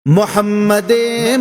محمد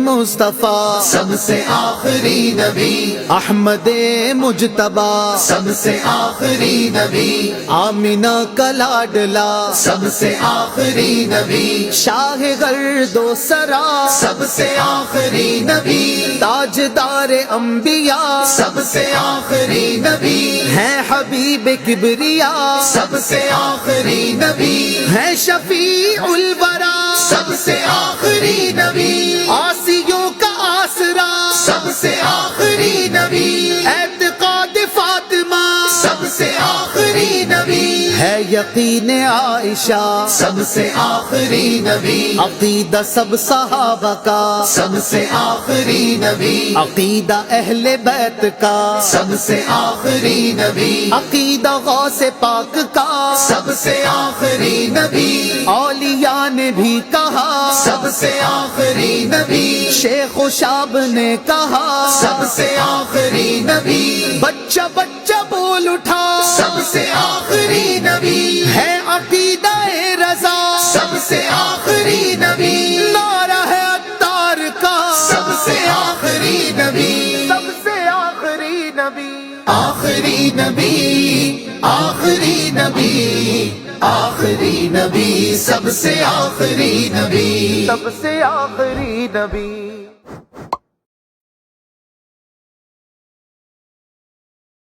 مصطفیٰ سب سے آخری نبی، احمد مجتبیٰ سب سے آخری نبی، آمینہ کا لاڈلا سب سے آخری نبی، شاہ گرد و سرا سب سے آخری نبی، تاجدار انبیاء سب سے آخری نبی، ہیں حبیب کبریا سب سے آخری نبی، ہیں شفیع الورا سب سے آخری نبی، آسیوں کا آسرا سب سے آخری نبی، اعتقاد فاطمہ سب سے آخری نبی، ہے یقین عائشہ سب سے آخری نبی، عقیدہ سب صحابہ کا سب سے آخری نبی، عقیدہ اہل بیت کا سب سے آخری نبی، عقیدہ غوث پاک کا سب سے آخری نبی، اولیاء نے بھی کہا سب سے آخری نبی، شیخ و شاب نے کہا سب سے آخری نبی، بچہ بچہ بول اٹھا سب سے آخری نبی، ہے عقیدہ رضا سب سے آخری نبی، نعرہ ہے عطار کا سب سے آخری نبی، سب سے آخری نبی آخری نبی، آخری نبی، آخری نبی، سب سے آخری نبی، سب سے آخری نبی